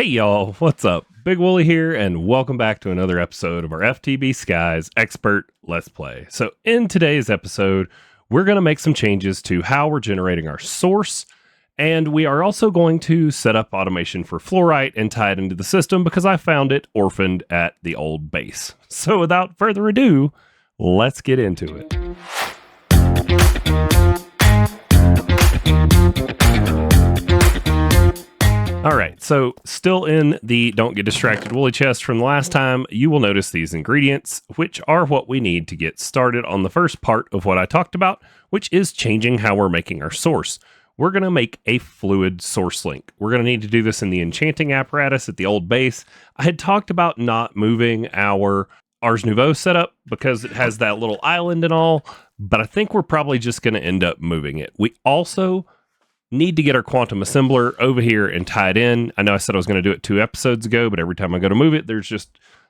y'all, what's up? Big Wooly here, and welcome back to another episode of our FTB Skies Expert Let's Play. So in today's episode, we're going to make some changes to how we're generating our source, and we are also going to set up automation for Fluorite and tie it into the system because I found it orphaned at the old base. So without further ado, let's get into it. All right, so still in the Don't Get Distracted Woolly chest from the last time, you will notice these ingredients, which are what we need to get started on the first part of what I talked about, which is changing how we're making our source. We're going to make a fluid Sourcelink. We're going to need to do this in the enchanting apparatus at the old base. I had talked about not moving our Ars Nouveau setup because it has that little island and all, but I think we're probably just going to end up moving it. We also need to get our quantum assembler over here and tie it in. I know I said I was going to do it 2 episodes ago, but every time I go to move it, it's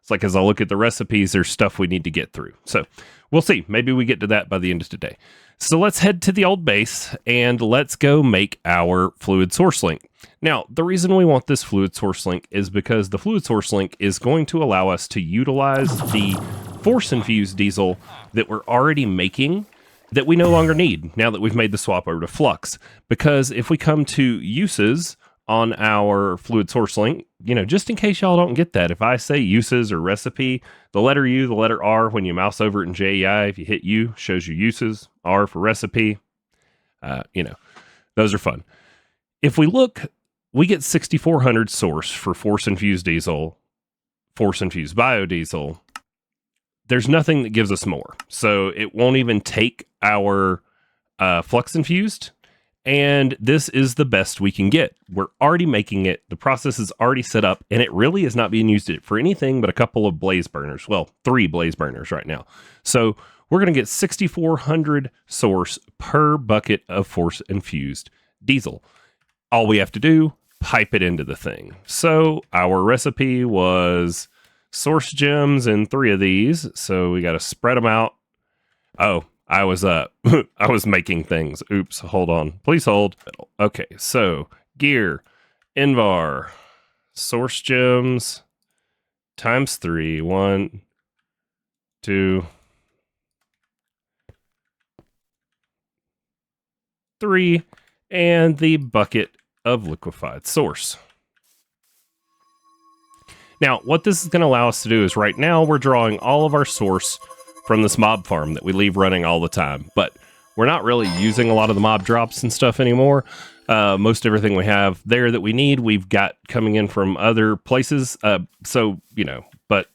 like as I look at the recipes, there's stuff we need to get through. So we'll see. Maybe we get to that by the end of today. So let's head to the old base and let's go make our fluid Sourcelink. Now, the reason we want this fluid Sourcelink is because the fluid Sourcelink is going to allow us to utilize the force-infused diesel that we're already making that we no longer need now that we've made the swap over to flux. Because if we come to uses on our fluid Sourcelink, just in case y'all don't get that, if I say uses or recipe, the letter U, the letter R, when you mouse over it in JEI, if you hit U, shows you uses, R for recipe, those are fun. If we look, we get 6,400 source for force-infused diesel, force-infused biodiesel. There's nothing that gives us more. So it won't even take our flux infused. And this is the best we can get. We're already making it. The process is already set up. And it really is not being used for anything but a couple of blaze burners. Well, 3 blaze burners right now. So we're going to get 6,400 source per bucket of force infused diesel. All we have to do, pipe it into the thing. So our recipe was source gems in 3 of these, so we got to spread them out. Oh, I was I was making things. Oops, hold on. Please hold. Okay, so gear, Invar, source gems times 3. 1, 2, 3, and the bucket of liquefied source. Now, what this is going to allow us to do is right now we're drawing all of our source from this mob farm that we leave running all the time, but we're not really using a lot of the mob drops and stuff anymore. Most everything we have there that we need, we've got coming in from other places. But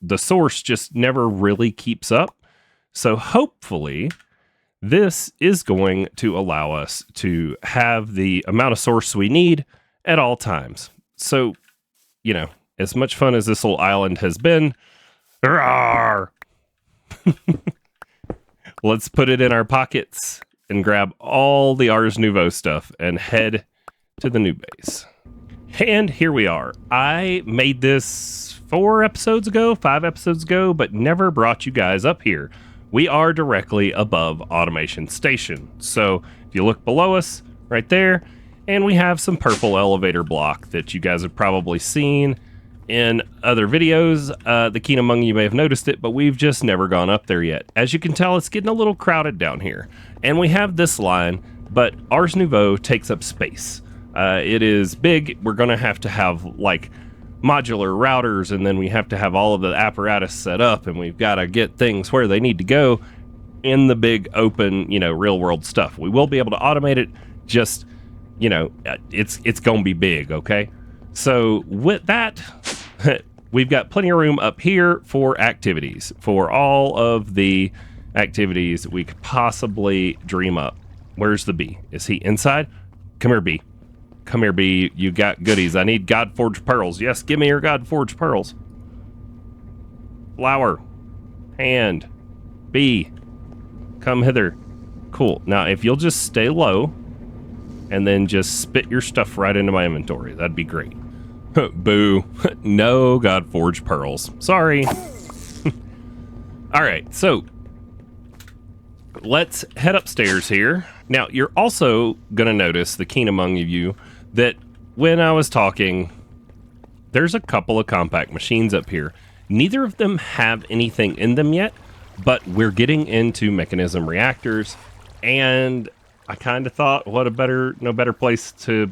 the source just never really keeps up. So hopefully this is going to allow us to have the amount of source we need at all times. So, as much fun as this little island has been, let's put it in our pockets and grab all the Ars Nouveau stuff and head to the new base. And here we are. I made this 5 episodes ago, but never brought you guys up here. We are directly above Automation Station. So if you look below us right there, and we have some purple elevator block that you guys have probably seen in other videos. The keen among you may have noticed it, but we've just never gone up there yet. As you can tell, it's getting a little crowded down here. And we have this line, but Ars Nouveau takes up space. It is big. We're going to have like modular routers, and then we have to have all of the apparatus set up, and we've got to get things where they need to go in the big open, real world stuff. We will be able to automate it, just, it's going to be big, okay? So with that, we've got plenty of room up here for activities, for all of the activities we could possibly dream up. Where's the bee? Is he inside? Come here, bee. Come here, bee. You got goodies. I need God-forged pearls. Yes, give me your God-forged pearls. Flower. Hand. Bee. Come hither. Cool. Now, if you'll just stay low and then just spit your stuff right into my inventory, that'd be great. Boo. No God-forged pearls. Sorry. All right, so let's head upstairs here. Now, you're also going to notice, the keen among you, that when I was talking there's a couple of compact machines up here. Neither of them have anything in them yet, but we're getting into mechanism reactors, and I kind of thought, what a no better place to,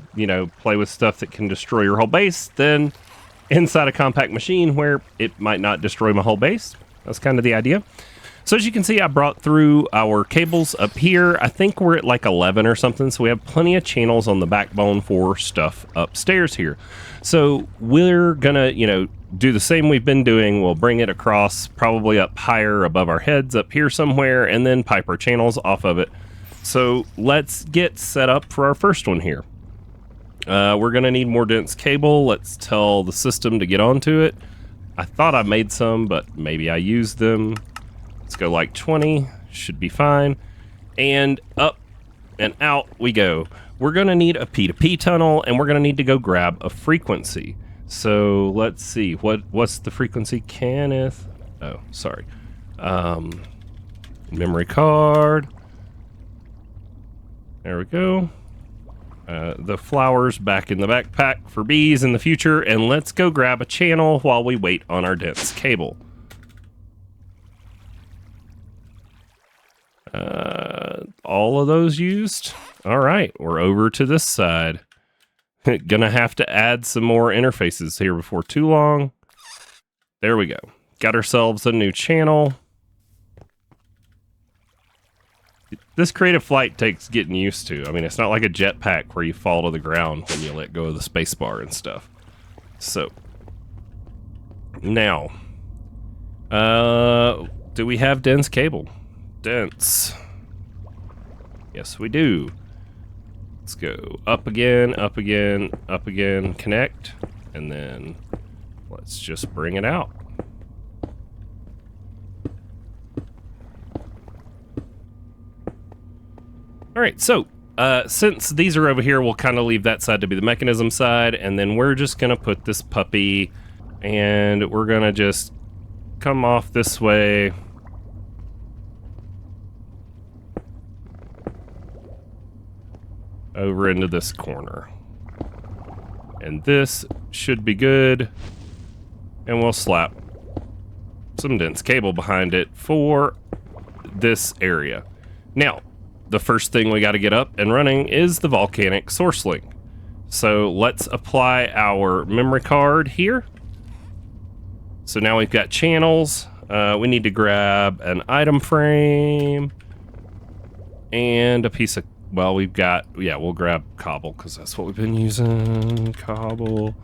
play with stuff that can destroy your whole base than inside a compact machine where it might not destroy my whole base. That's kind of the idea. So as you can see, I brought through our cables up here. I think we're at like 11 or something, so we have plenty of channels on the backbone for stuff upstairs here. So we're gonna, do the same we've been doing. We'll bring it across, probably up higher above our heads up here somewhere, and then pipe our channels off of it. So let's get set up for our first one here. We're gonna need more dense cable. Let's tell the system to get onto it. I thought I made some, but maybe I used them. Let's go like 20, should be fine. And up and out we go. We're gonna need a P2P tunnel, and we're gonna need to go grab a frequency. So let's see, what's the frequency, Kenneth? Oh, sorry. Memory card. There we go. The flowers back in the backpack for bees in the future, and let's go grab a channel while we wait on our dense cable. All of those used. All right, we're over to this side. Gonna have to add some more interfaces here before too long. There we go. Got ourselves a new channel. This creative flight takes getting used to. I mean, it's not like a jetpack where you fall to the ground when you let go of the space bar and stuff. So, now, do we have dense cable? Dense. Yes, we do. Let's go up again, up again, up again, connect, and then let's just bring it out. All right, so since these are over here, we'll kind of leave that side to be the mechanism side, and then we're just gonna put this puppy, and we're gonna just come off this way. Over into this corner. And this should be good. And we'll slap some dense cable behind it for this area. Now, the first thing we got to get up and running is the volcanic Sourcelink. So let's apply our memory card here. So now we've got channels. We need to grab an item frame and a piece of, well, we've got, yeah, we'll grab cobble because that's what we've been using. Cobble.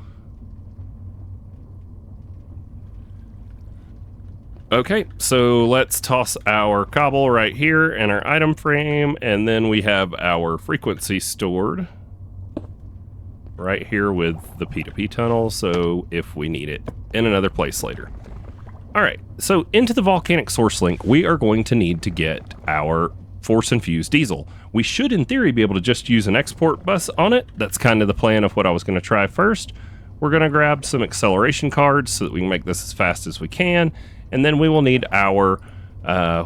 Okay, so let's toss our cobble right here and our item frame, and then we have our frequency stored right here with the P2P tunnel, so if we need it in another place later. All right, so into the volcanic Sourcelink, we are going to need to get our force-infused diesel. We should, in theory, be able to just use an export bus on it. That's kind of the plan of what I was going to try first. We're going to grab some acceleration cards so that we can make this as fast as we can. And then we will need our,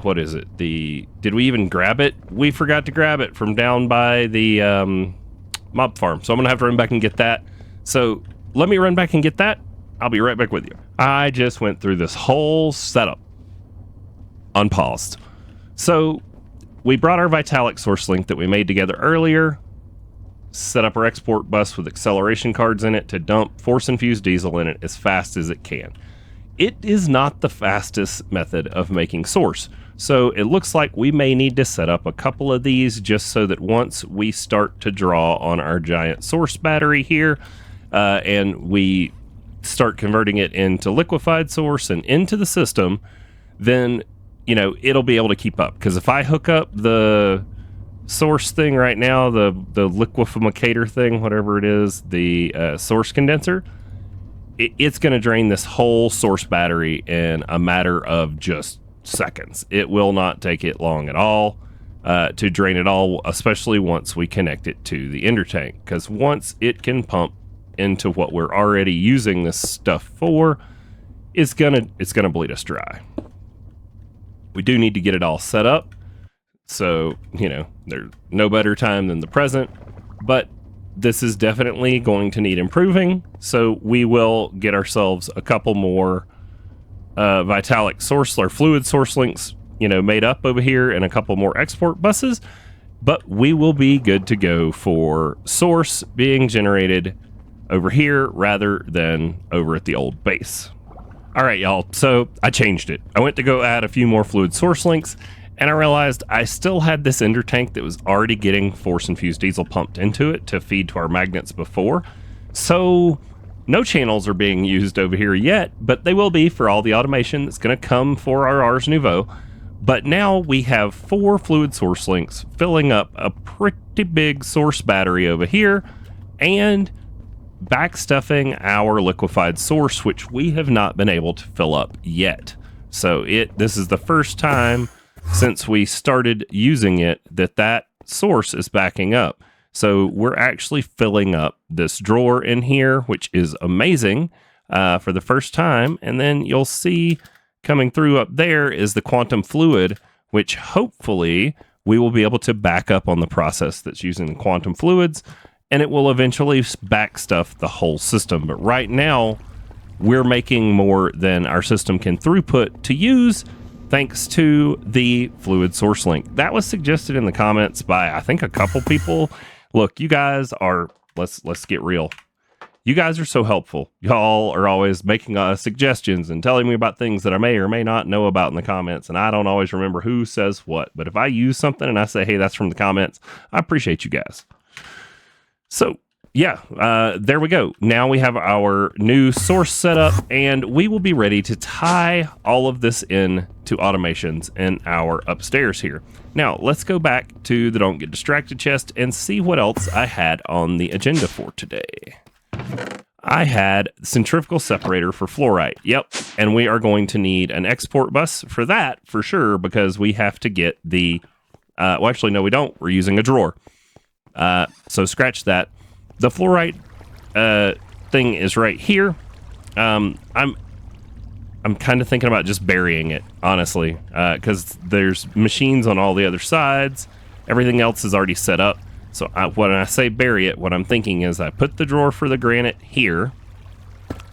what is it? Did we even grab it? We forgot to grab it from down by the mob farm. So I'm going to have to run back and get that. So let me run back and get that. I'll be right back with you. I just went through this whole setup unpaused. So we brought our Vitalic Sourcelink that we made together earlier, set up our export bus with acceleration cards in it to dump force-infused diesel in it as fast as it can. It is not the fastest method of making source, so it looks like we may need to set up a couple of these just so that once we start to draw on our giant source battery here, and we start converting it into liquefied source and into the system, then it'll be able to keep up. Because if I hook up the source thing right now, the liquefimator thing, whatever it is, the source condenser, it's going to drain this whole source battery in a matter of just seconds. It will not take it long at all to drain it all, especially once we connect it to the ender tank. Because once it can pump into what we're already using this stuff for, it's gonna bleed us dry. We do need to get it all set up, so there's no better time than the present. But this is definitely going to need improving. So we will get ourselves a couple more Vitalic source or fluid source links, made up over here, and a couple more export buses. But we will be good to go for source being generated over here rather than over at the old base. All right, y'all. So I changed it. I went to go add a few more fluid source links, and I realized I still had this ender tank that was already getting force infused diesel pumped into it to feed to our magnets before. So no channels are being used over here yet, but they will be for all the automation that's going to come for our Ars Nouveau. But now we have 4 fluid source links filling up a pretty big source battery over here and backstuffing our liquefied source, which we have not been able to fill up yet. So this is the first time since we started using it that source is backing up. So we're actually filling up this drawer in here, which is amazing for the first time. And then you'll see coming through up there is the quantum fluid, which hopefully we will be able to back up on the process that's using the quantum fluids, and it will eventually backstuff the whole system. But right now, we're making more than our system can throughput to use, thanks to the fluid source link. That was suggested in the comments by, I think, a couple people. Look, you guys are, let's get real. You guys are so helpful. Y'all are always making suggestions and telling me about things that I may or may not know about in the comments, and I don't always remember who says what. But if I use something and I say, hey, that's from the comments, I appreciate you guys. So, yeah, there we go. Now we have our new source set up, and we will be ready to tie all of this in to automations in our upstairs here. Now, let's go back to the Don't Get Distracted chest and see what else I had on the agenda for today. I had centrifugal separator for fluorite. Yep, and we are going to need an export bus for that, for sure, because we have to get the... well, actually, no, we don't. We're using a drawer. So scratch that. The fluorite thing is right here. I'm kind of thinking about just burying it, honestly, because there's machines on all the other sides. Everything else is already set up. So when I say bury it, what I'm thinking is I put the drawer for the granite here.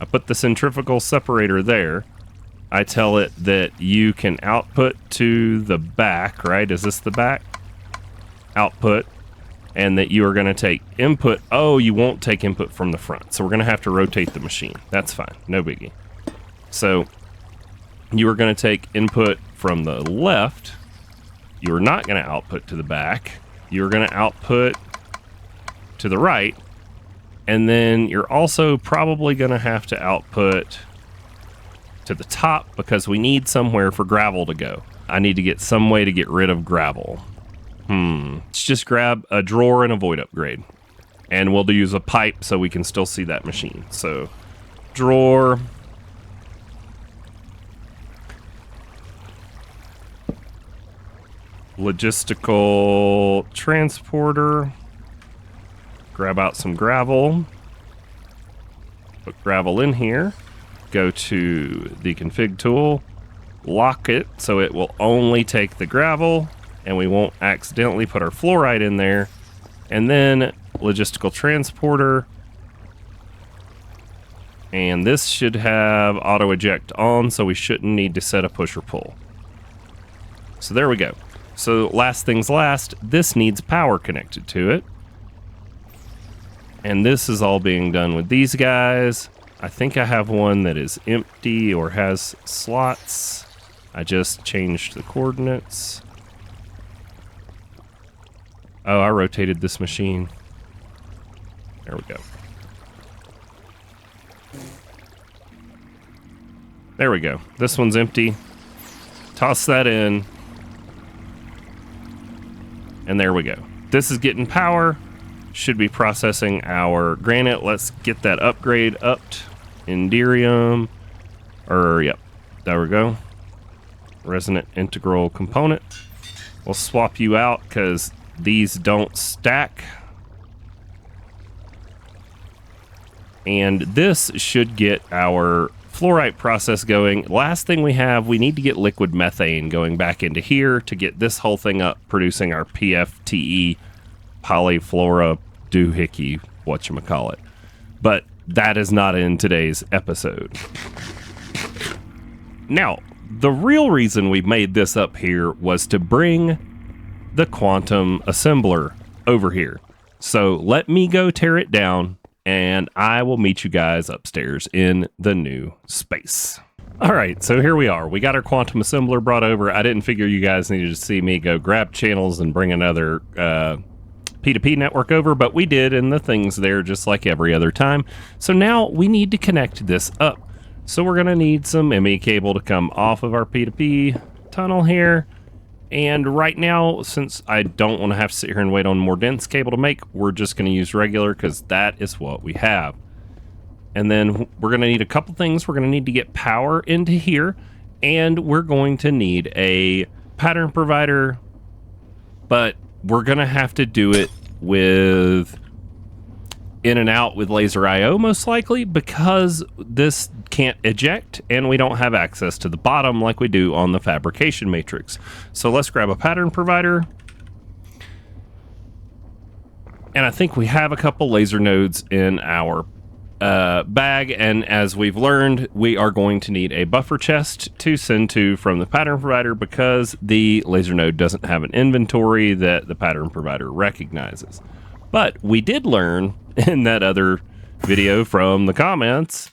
I put the centrifugal separator there. I tell it that you can output to the back, right? Is this the back? Output. And that you are going to take input. Oh, you won't take input from the front. So we're going to have to rotate the machine. That's fine. No biggie. So you are going to take input from the left. You are not going to output to the back. You're going to output to the right. And then you're also probably going to have to output to the top because we need somewhere for gravel to go. I need to get some way to get rid of gravel. Let's just grab a drawer and a void upgrade. And we'll use a pipe so we can still see that machine. So, drawer. Logistical transporter. Grab out some gravel. Put gravel in here. Go to the config tool. Lock it so it will only take the gravel. And we won't accidentally put our fluorite in there. And then logistical transporter. And this should have auto eject on, so we shouldn't need to set a push or pull. So there we go. So last things last, this needs power connected to it. And this is all being done with these guys. I think I have one that is empty or has slots. I just changed the coordinates. Oh, I rotated this machine. There we go. There we go. This one's empty. Toss that in. And there we go. This is getting power. Should be processing our granite. Let's get that upgrade upped. Inderium. Yep. There we go. Resonant integral component. We'll swap you out because these don't stack. And this should get our fluorite process going. Last thing we have, we need to get liquid methane going back into here to get this whole thing up, producing our PFTE polyfluora doohickey whatchamacallit. But that is not in today's episode. Now, the real reason we made this up here was to bring the quantum assembler over here. So let me go tear it down, and I will meet you guys upstairs in the new space. All right, so here we are. We got our quantum assembler brought over. I didn't figure you guys needed to see me go grab channels and bring another P2P network over, but we did, and the thing's there just like every other time. So now we need to connect this up. So we're going to need some ME cable to come off of our P2P tunnel here. And right now, since I don't want to have to sit here and wait on more dense cable to make, we're just going to use regular because that is what we have. And then we're going to need a couple things. We're going to need to get power into here, and we're going to need a pattern provider, but we're going to have to do it with in and out with laser IO most likely, because this can't eject and we don't have access to the bottom like we do on the fabrication matrix. So let's grab a pattern provider. And I think we have a couple laser nodes in our bag, and as we've learned, we are going to need a buffer chest to send to from the pattern provider because the laser node doesn't have an inventory that the pattern provider recognizes. But we did learn in that other video from the comments,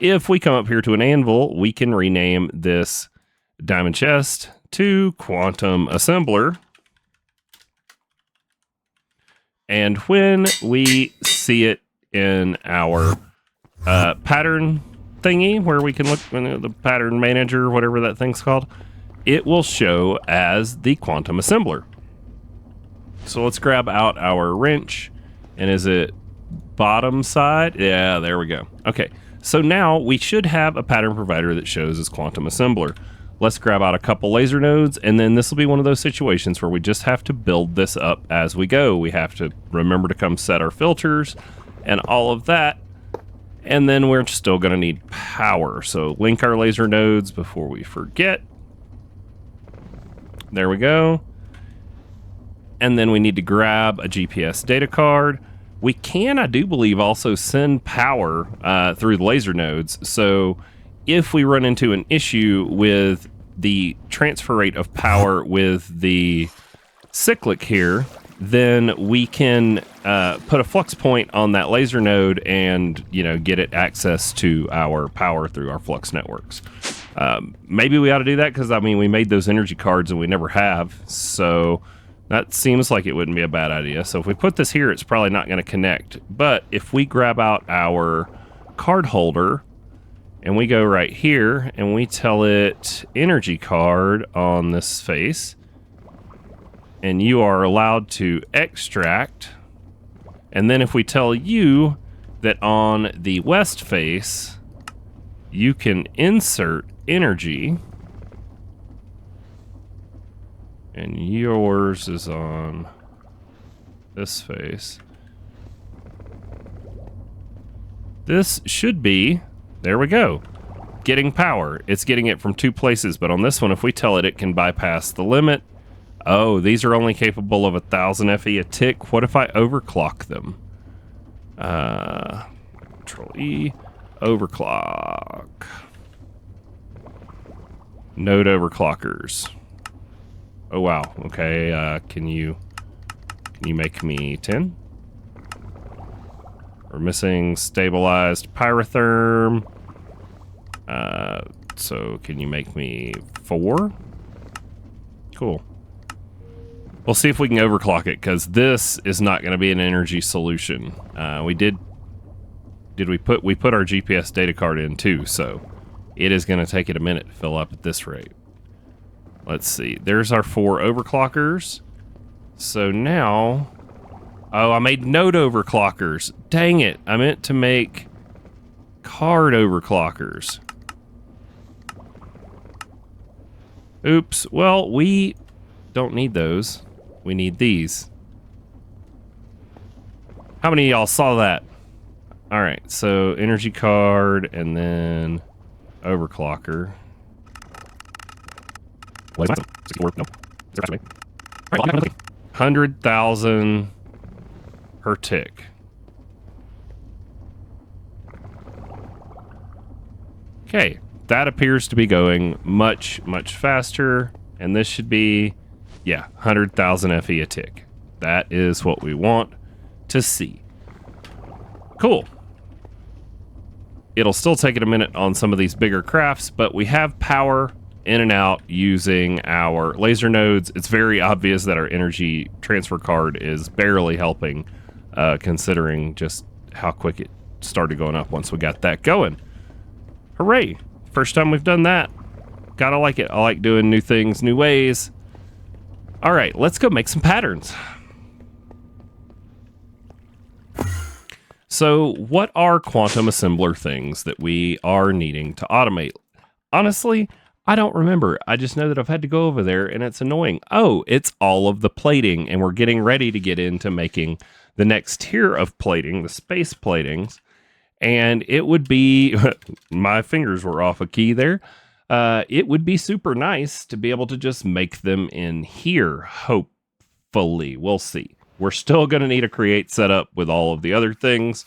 if we come up here to an anvil, we can rename this diamond chest to quantum assembler. And when we see it in our pattern thingy, where we can look in the pattern manager, whatever that thing's called, it will show as the quantum assembler. So let's grab out our wrench. And is it bottom side? Yeah, there we go. Okay, so now we should have a pattern provider that shows as quantum assembler. Let's grab out a couple laser nodes, and then this will be one of those situations where we just have to build this up as we go. We have to remember to come set our filters and all of that. And then we're still going to need power. So link our laser nodes before we forget. There we go. And then we need to grab a GPS data card. We can, I do believe, also send power through the laser nodes. So if we run into an issue with the transfer rate of power with the cyclic here, then we can put a flux point on that laser node and, you know, get it access to our power through our flux networks. Maybe we ought to do that because, I mean, we made those energy cards and we never have. So that seems like it wouldn't be a bad idea. So if we put this here, it's probably not going to connect. But if we grab out our card holder and we go right here and we tell it energy card on this face, and you are allowed to extract. And then if we tell you that on the west face, you can insert energy, and yours is on this face. This should be, there we go, getting power. It's getting it from two places, but on this one, if we tell it it can bypass the limit, oh, these are only capable of 1,000 FE a tick. What if I overclock them? Control E, overclock. Node overclockers. Oh wow. Okay. Can you make me 10? We're missing stabilized pyrotherm. So can you make me 4? Cool. We'll see if we can overclock it, because this is not going to be an energy solution. We put our GPS data card in too, so it is going to take it a minute to fill up at this rate. Let's see. There's our 4 overclockers. So now, oh, I made node overclockers. Dang it! I meant to make card overclockers. Oops. Well, we don't need those. We need these. How many of y'all saw that? All right, so energy card and then overclocker. 64, no. 100,000 per per tick. Okay, that appears to be going much, much faster. And this should be, yeah, 100,000 FE a tick. That is what we want to see. Cool. It'll still take it a minute on some of these bigger crafts, but we have power in and out using our laser nodes. It's very obvious that our energy transfer card is barely helping, considering just how quick it started going up once we got that going. Hooray! First time we've done that. Gotta like it. I like doing new things, new ways. All right, let's go make some patterns. So what are quantum assembler things that we are needing to automate? Honestly, I don't remember. I just know that I've had to go over there and it's annoying. Oh, it's all of the plating, and we're getting ready to get into making the next tier of plating, the space platings. And it would be, my fingers were off a key there. It would be super nice to be able to just make them in here, hopefully. We'll see. We're still going to need a create setup with all of the other things.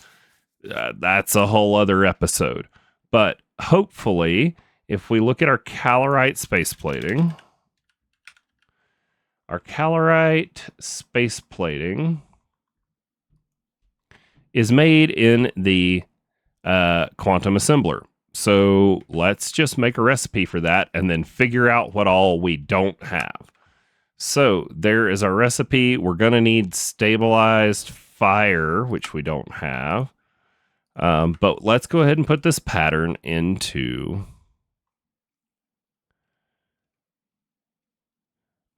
That's a whole other episode. But hopefully, if we look at our Calorite space plating, our Calorite space plating is made in the quantum assembler. So let's just make a recipe for that and then figure out what all we don't have. So there is our recipe. We're going to need stabilized fire, which we don't have. But let's go ahead and put this pattern into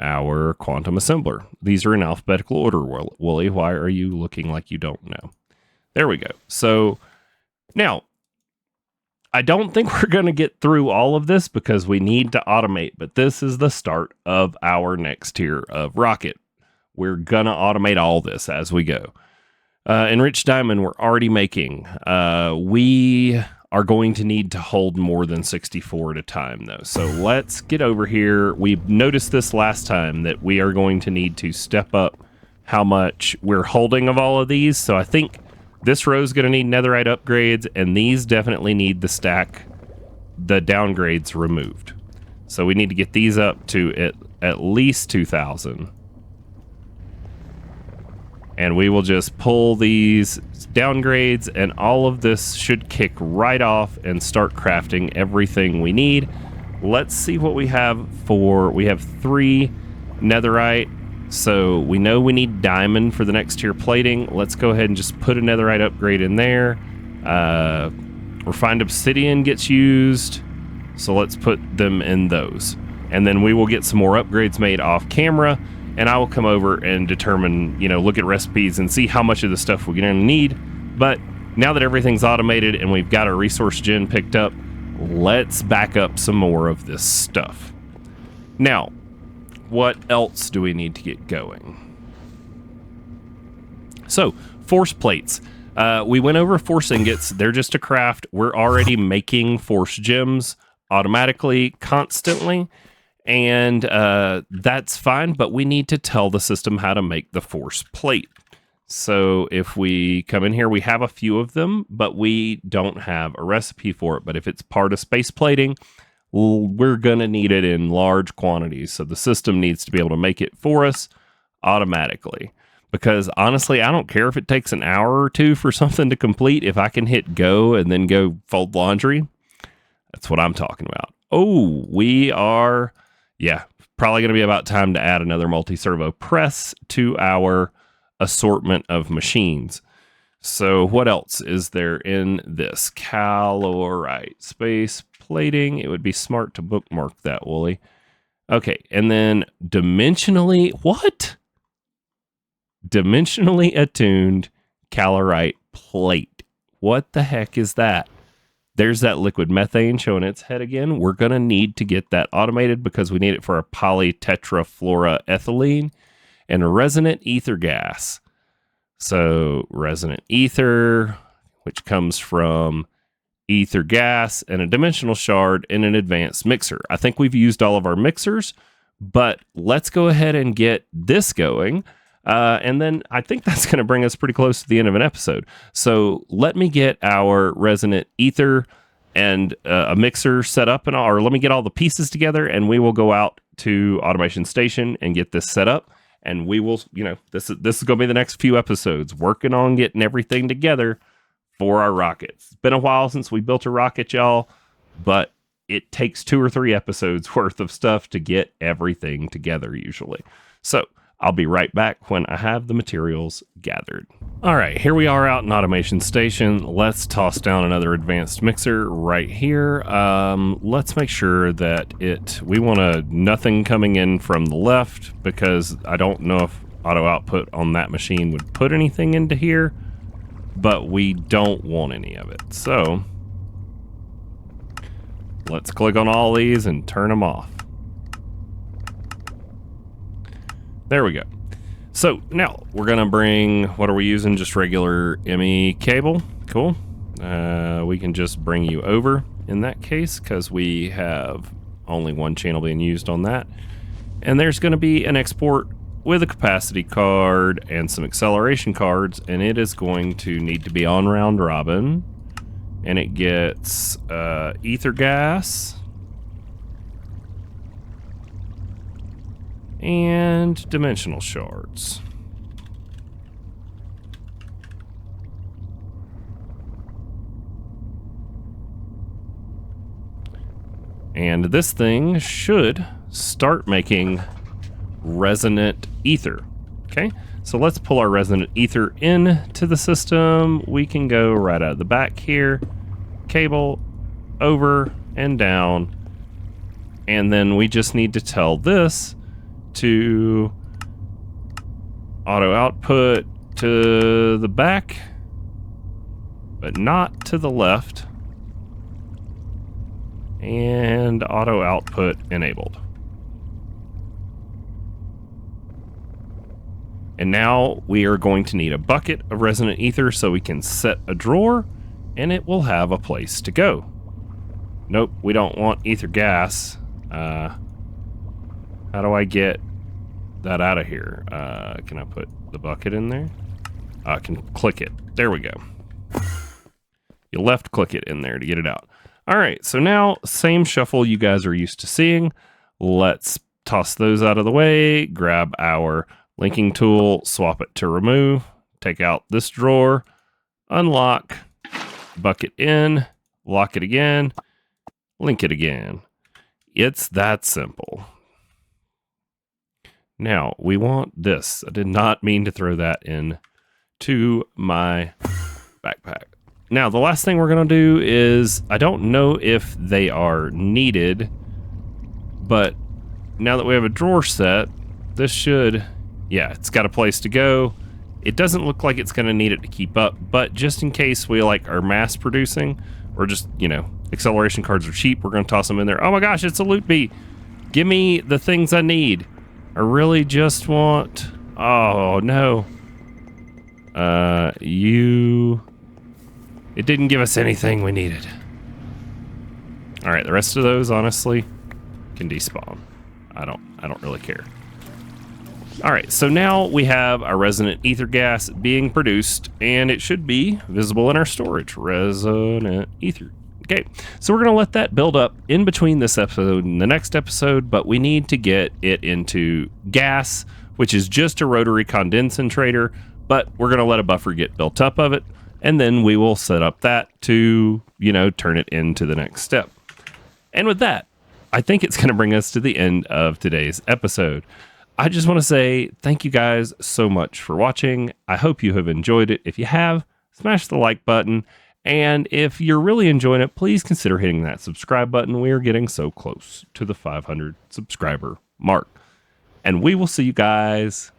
our quantum assembler. These are in alphabetical order, Wooly. Why are you looking like you don't know? There we go. So now, I don't think we're going to get through all of this because we need to automate, but this is the start of our next tier of rocket. We're going to automate all this as we go. Enriched diamond, we're already making. We are going to need to hold more than 64 at a time, though. So let's get over here. We noticed this last time that we are going to need to step up how much we're holding of all of these. So I think this row is going to need netherite upgrades, and these definitely need the downgrades removed. So we need to get these up to at least 2,000. And we will just pull these downgrades, and all of this should kick right off and start crafting everything we need. Let's see what we have for... We have 3 netherite. So we know we need diamond for the next tier plating. Let's go ahead and just put a netherite upgrade in there. Refined obsidian gets used. So let's put them in those. And then we will get some more upgrades made off camera. And I will come over and determine, look at recipes and see how much of the stuff we're going to need. But now that everything's automated and we've got our resource gen picked up, let's back up some more of this stuff. Now, what else do we need to get going? So, force plates. We went over force ingots. They're just a craft. We're already making force gems automatically, constantly. And that's fine, but we need to tell the system how to make the force plate. So if we come in here, we have a few of them, but we don't have a recipe for it. But if it's part of space plating, we're going to need it in large quantities. So the system needs to be able to make it for us automatically. Because honestly, I don't care if it takes an hour or two for something to complete. If I can hit go and then go fold laundry, that's what I'm talking about. Oh, we are... Yeah, probably going to be about time to add another multi-servo press to our assortment of machines. So what else is there in this? Calorite space plating. It would be smart to bookmark that, Wooly. Okay, and then dimensionally... What? Dimensionally attuned Calorite plate. What the heck is that? There's that liquid methane showing its head again. We're going to need to get that automated because we need it for our polytetrafluoroethylene and resonant ether gas. So resonant ether, which comes from ether gas and a dimensional shard in an advanced mixer. I think we've used all of our mixers, but let's go ahead and get this going. And then I think that's going to bring us pretty close to the end of an episode. So let me get our resonant ether and a mixer set up, or let me get all the pieces together, and we will go out to Automation Station and get this set up. And we will, this is going to be the next few episodes, working on getting everything together for our rockets. It's been a while since we built a rocket, y'all, but it takes 2 or 3 episodes worth of stuff to get everything together usually. So I'll be right back when I have the materials gathered. All right, here we are out in Automation Station. Let's toss down another advanced mixer right here. Let's make sure that we want nothing coming in from the left, because I don't know if auto output on that machine would put anything into here, but we don't want any of it. So let's click on all these and turn them off. There we go. So now we're gonna bring, what are we using? Just regular ME cable. Cool. We can just bring you over in that case, because we have only one channel being used on that. And there's gonna be an export with a capacity card and some acceleration cards, and it is going to need to be on round robin. And it gets ether gas and dimensional shards. And this thing should start making resonant ether. Okay, so let's pull our resonant ether into the system. We can go right out of the back here, cable over and down, and then we just need to tell this to auto output to the back, but not to the left, and auto output enabled. And now we are going to need a bucket of resonant ether so we can set a drawer and it will have a place to go. Nope, we don't want ether gas. How do I get that out of here? Can I put the bucket in there? I can click it. There we go. You left click it in there to get it out. All right, so now same shuffle you guys are used to seeing. Let's toss those out of the way, grab our linking tool, swap it to remove, take out this drawer, unlock, bucket in, lock it again, link it again. It's that simple. Now we want this. I did not mean to throw that in to my backpack. Now the last thing we're going to do is, I don't know if they are needed, but now that we have a drawer set, this should, yeah, it's got a place to go. It doesn't look like it's going to need it to keep up, but just in case we are mass producing, or just, acceleration cards are cheap, we're going to toss them in there. Oh my gosh, it's a loot bee. Give me the things I need. I really just want, oh no. It didn't give us anything we needed. All right, the rest of those honestly can despawn. I don't really care. All right, so now we have our resonant ether gas being produced, and it should be visible in our storage. Resonant ether. Okay, so we're gonna let that build up in between this episode and the next episode, but we need to get it into gas, which is just a rotary condensator, but we're gonna let a buffer get built up of it, and then we will set up that to, turn it into the next step. And with that, I think it's gonna bring us to the end of today's episode. I just want to say thank you guys so much for watching. I hope you have enjoyed it. If you have, smash the like button. And if you're really enjoying it, please consider hitting that subscribe button. We are getting so close to the 500 subscriber mark. And we will see you guys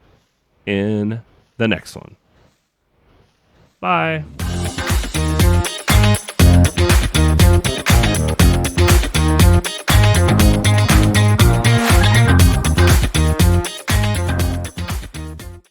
in the next one. Bye.